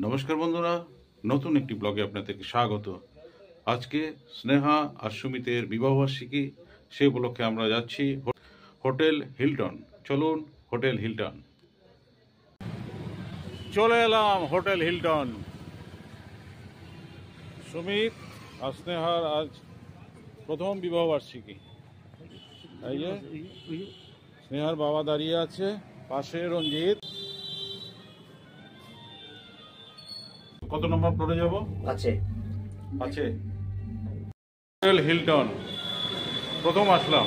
নমস্কার বন্ধুরা, নতুন একটি ব্লগে আপনাদেরকে স্বাগত। আজকে স্নেহা আর সুমিতের বিবাহবার্ষিকী, সে উপলক্ষে আমরা যাচ্ছি হোটেল হিলটন। চলুন হোটেল হিলটন। চলে এলাম হোটেল হিলটন। সুমিত আর স্নেহার আজ প্রথম বিবাহবার্ষিকী। এই যে স্নেহার বাবা দাঁড়িয়ে আছে, পাশে রঞ্জিত। কত নম্বর ফ্লোরে যাব? আছে হোটেল হিলটন প্রথম আসলাম,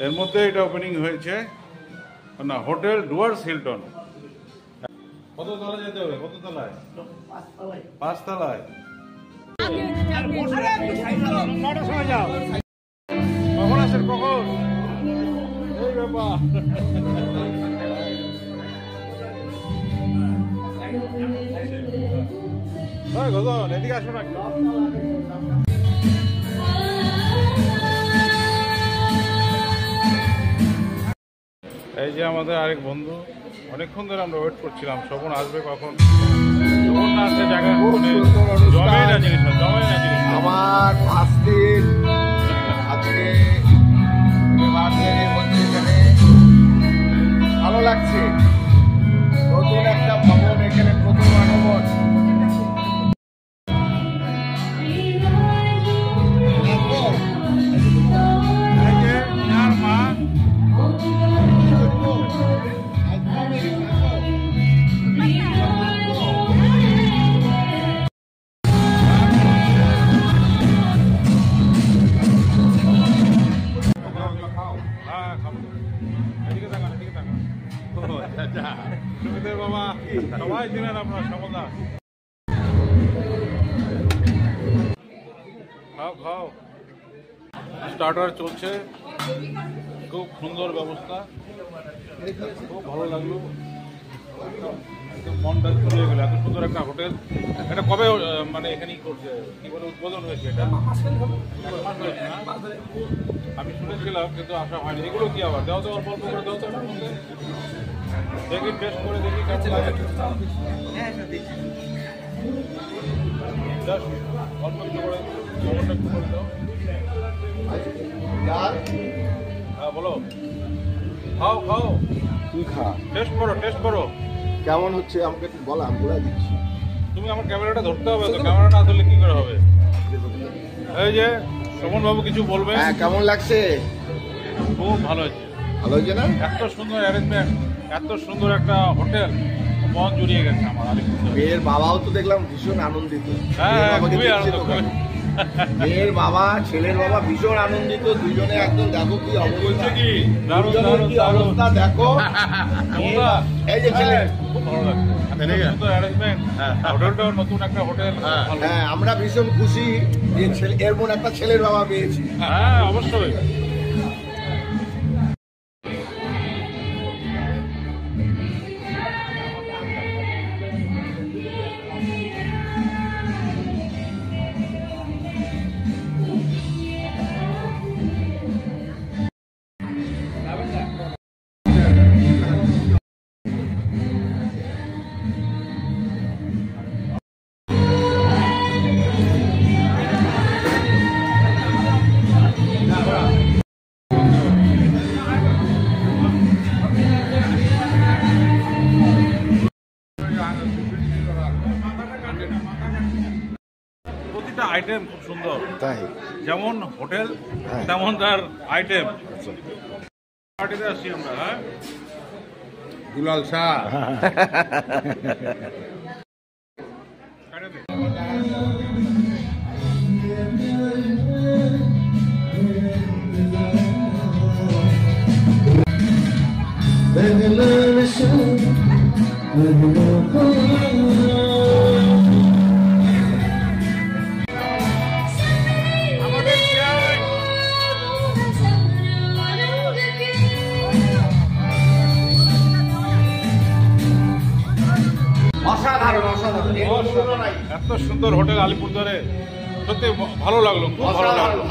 এর মধ্যে এটা ওপেনিং হয়েছে না, হোটেল ডুয়ার্স হিলটন। কত তলায় যেতে হবে? কত তলায়? 5 তলায়। কখন আসেন? কখন? এই ব্যাপার। এদিকে আসুন একটু। এই যে আমাদের আরেক বন্ধু, অনেকক্ষণ ধরে আমরা ওয়েট করছিলাম শোভন আসবে কখন। শোভন না আসলে জায়গা জমে না জিনিস। আমার ফার্স্ট দিন আজকে ভালো লাগছে। নতুন একটা ভবন, এখানে প্রথম আগমন। বাবা সবাই চিনেন আপনার সকলদা। খাও স্টার্টার চলছে, খুব সুন্দর ব্যবস্থা, খুব ভালো লাগলো। মনটা চলে গেল, এত সুন্দর একটা হোটেল। এটা কবে মানে এখানেই করছে, কি বলে উদ্বোধন হয়েছে? এটা আমি শুনেছিলাম কিন্তু আসা হয়নি। এগুলো কি আবার দেওয়া তো অল্প অল্প করে দেওয়া তো দেখি, টেস্ট করে দেখি কেমন লাগে। অল্প একটু করে খবরটা একটু করে দাও। হ্যাঁ বলো। খাও তুই খা, টেস্ট করো কেমন হচ্ছে আমাকে একটু বল, আমি বলে দিচ্ছি। তুমি আমার ক্যামেরাটা ধরতে হবে তো, ক্যামেরা না ধরলে কি করে হবে? এই যে শোভন বাবু কিছু বলবে। হ্যাঁ, কেমন লাগছে? খুব ভালো হয়েছে। ভালো হয়েছে না? এত সুন্দর অ্যারেঞ্জমেন্ট, এত সুন্দর একটা হোটেল, মন জুড়িয়ে গেছে আমার। মেয়ের বাবাও তো দেখলাম ভীষণ আনন্দিত। মেয়ের বাবা ছেলের বাবা ভীষণ আনন্দিত, দুজনে একদম দেখো কি অবস্থা, দেখো। এই যে ছেলে খুব ভালো লাগছে, হোটেলটাও নতুন একটা হোটেল। হ্যাঁ, আমরা ভীষণ খুশি যে এর মন একটা ছেলের বাবা পেয়েছি। হ্যাঁ অবশ্যই। প্রতিটা আইটেম খুব সুন্দর, তাই যেমন হোটেল তেমন তার আইটেম। পার্টিতে আসছি আমরা। হ্যাঁ, দুলাল শাহ। এত সুন্দর হোটেল আলিপুরদুয়ারে, সত্যি ভালো লাগলো, খুব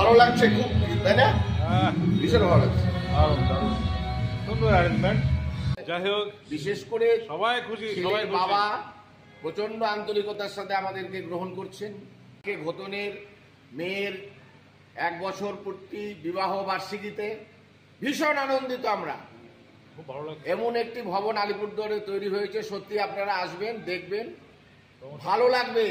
ভালো লাগছে খুব, তাই না? হ্যাঁ ভীষণ ভালো লাগছে, সুন্দর অ্যারেঞ্জমেন্ট। যাই হোক, বিশেষ করে সবাই খুশি, সবাই বাবা প্রচন্ড আন্তরিকতার সাথে আমাদেরকে গ্রহণ করছেন। ঘোতনের মেয়ের 1 বছর পূর্তি বিবাহ বার্ষিকীতে ভীষণ আনন্দিত আমরা। খুব ভালো লাগছে। এমন একটি ভবন আলিপুরদুয়ারে তৈরি হয়েছে, সত্যি আপনারা আসবেন, দেখবেন, ভালো লাগবে।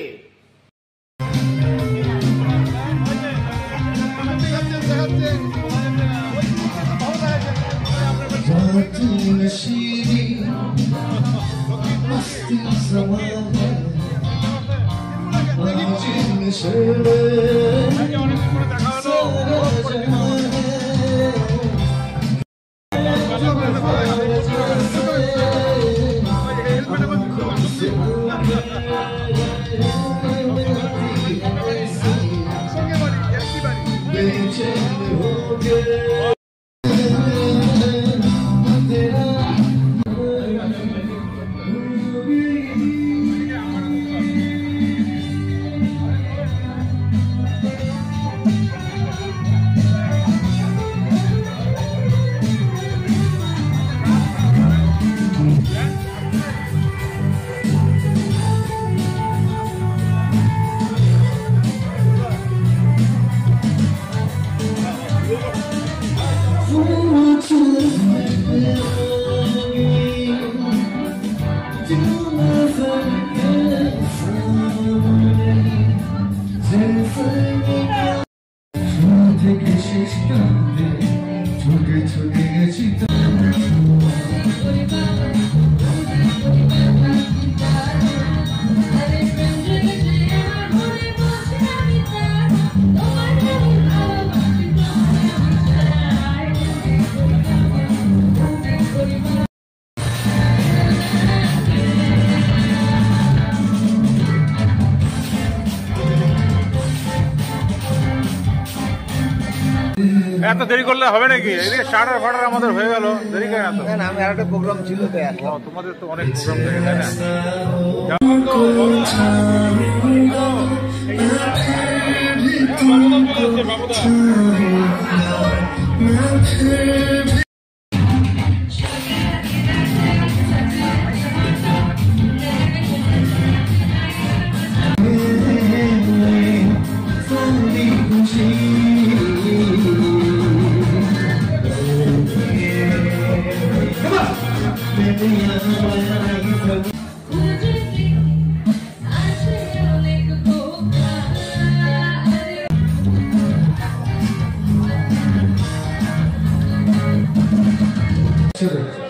এত দেরি করলে হবে নাকি? এদিকে শার্টার ফাটার আমাদের হয়ে গেল, দেরি করে এত। না, আমি আর একটা প্রোগ্রাম ছিল তো এখন। তোমাদের তো অনেক প্রোগ্রাম থাকে, তাই না?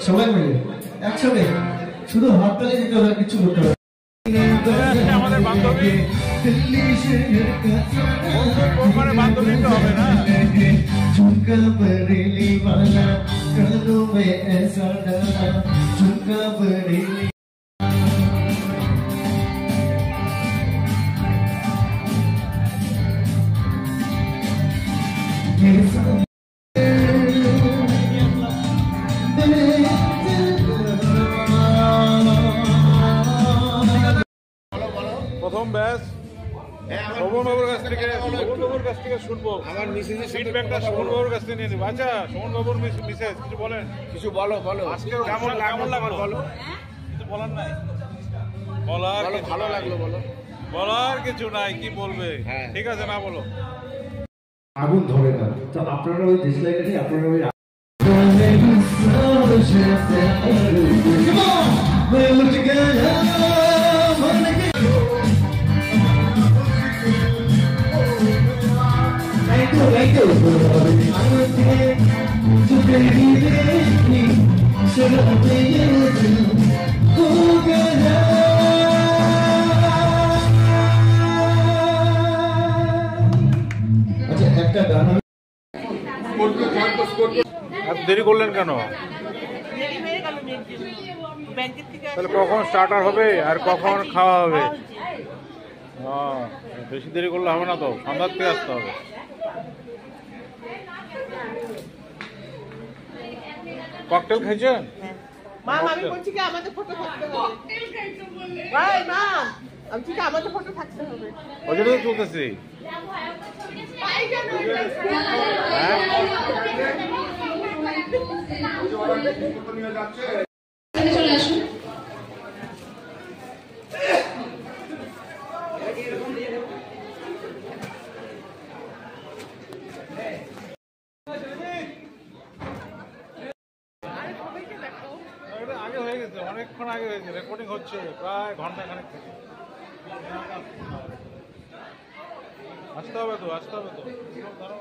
সবাই মিলে একসাথে শুধু হাততালি দিতে হবে, কিছু করতে হবে। আমাদের বান্ধবী বান্ধবী তো হবে না। झुमका बरेली वाला कानों में ऐसा डाला झुमका बरेली প্রথম ব্যাচ শোভনবাবুর কাছ থেকে শুনবো। আমার মিসেসের ফিডব্যাকটা শোভনবাবুর কাছ থেকে নিয়ে নিবো। আচ্ছা, শোভনবাবুর মিসেস কিছু বলেন। কিছু বলো। আজকে কেমন লাগলো বলো? কিছু বলার নাই? ভালো লাগলো বলো। বলার কিছু নাই, কি বলবে? হ্যাঁ। ঠিক আছে, না বলো। আগুন ধরে না, তো আপনারা ওই দেশলাইটাকে আপনারা ওই আচ্ছা একটা গান এত দেরি করলেন কেন? তাহলে কখন স্টার্টার হবে আর কখন খাওয়া হবে? বেশি দেরি করলে হবে না তো, সন্ধ্যার থেকে আসতে হবে। ককটেল খাইছেন? মাম, আমি বলছি কি আমাদের ফটো থাকতে হবে। ভাই মাম, আমি ঠিক আমাদের ফটো থাকতে হবে। ওই জন্য তো চলতেছি। চলে আসুন। এটা আগে হয়ে গেছে, অনেকক্ষণ আগে হয়েছে, রেকর্ডিং হচ্ছে প্রায় ঘন্টাখানেক থেকে। আসতে হবে তো, আসতে হবে তো। ধরো,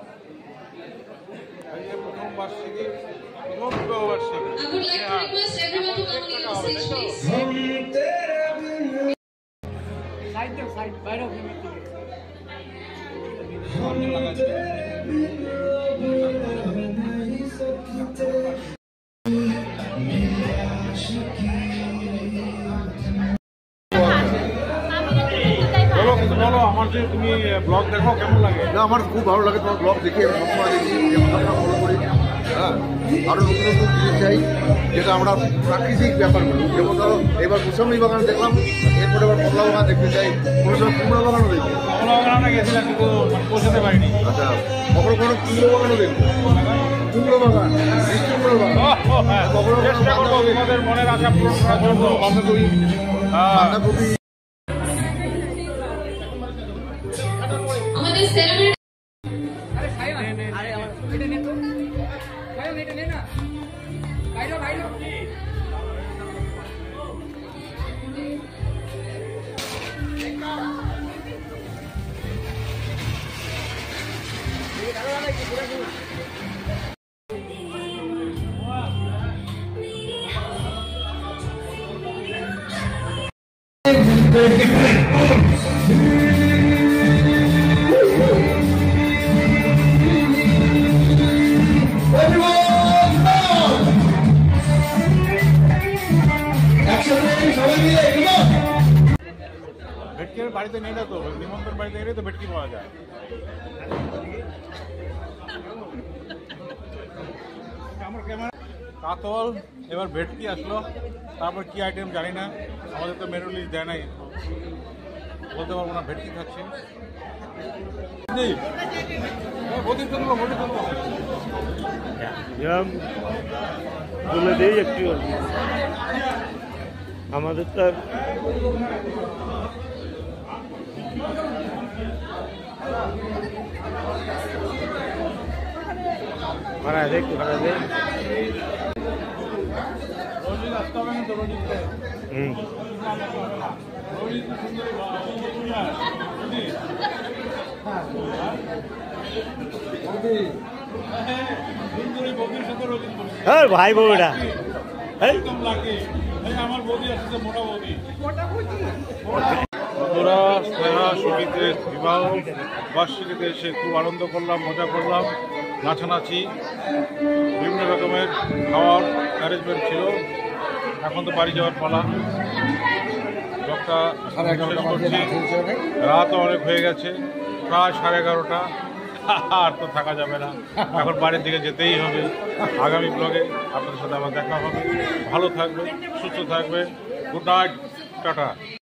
এই যে প্রথম বার্ষিকী, প্রথম বিবাহ বার্ষিকী। I would like to request everyone to come on your stage, please. বলো কিছু বলো, আমার যে তুমি ব্লগ দেখো কেমন লাগে? না, আমার খুব ভালো লাগে তোমার ব্লগ দেখি, আমি সবসময় দেখি, আমরা ফলো করি। হ্যাঁ, আরও নতুন নতুন জিনিস চাই, যেটা আমরা প্রাকৃতিক ব্যাপারগুলো, যেমন ধরো এবার গোস্বামী বাগান দেখলাম, এরপরে আবার কমলা বাগান দেখতে চাই, কোনো সময় কুমড়া বাগানও দেখি। কমলা বাগানে গেছিলাম কিন্তু পৌঁছাতে পারিনি। আচ্ছা, কখনো কখনো কুমড়ো বাগানও দেখবো, কুমড়ো বাগান, মিষ্টি কুমড়ো বাগান, কখনো চেষ্টা করবো তোমাদের মনের আশা পূরণ করার জন্য। বাঁধাকপি, বাঁধাকপি। আমাদের সেলিব্রিটি ভেটকি বাড়িতে নেই না তো, নিমন্ত্রণ বাড়িতে গেলে তো ভেটকি পাওয়া যায়। আমার ক্যামেরা কাতল, এবার ভেটকি আসলো, তারপর কি আইটেম জানি না, আমাদের তো মেনু লিস্ট দেয় নাই, বলতে পারবো না। ভেটকি খাচ্ছি, বলে দিই একটু আমাদের তো ভাড়া দেয়, একটু ভাড়া দেয়। রোজিত আসতে হবে না তো, রোজিতকে হ্যাঁ ভাই বউটা আমার বৌদি আসছে, মোটা বৌদি। বন্ধুরা, স্নেহা সুমিতের বিবাহ বার্ষিকীতে এসে খুব আনন্দ করলাম, মজা করলাম, নাচানাচি, বিভিন্ন রকমের খাওয়ার অ্যারেঞ্জমেন্ট ছিল। এখন তো বাড়ি যাওয়ার পালা, ব্লগটা শেষ করছি। রাতও অনেক হয়ে গেছে, প্রায় 11:30। আর তো থাকা যাবে না, এখন বাড়ির দিকে যেতেই হবে। আগামী ব্লগে আপনাদের সাথে আবার দেখা হবে। ভালো থাকবে, সুস্থ থাকবে। Good night, tata.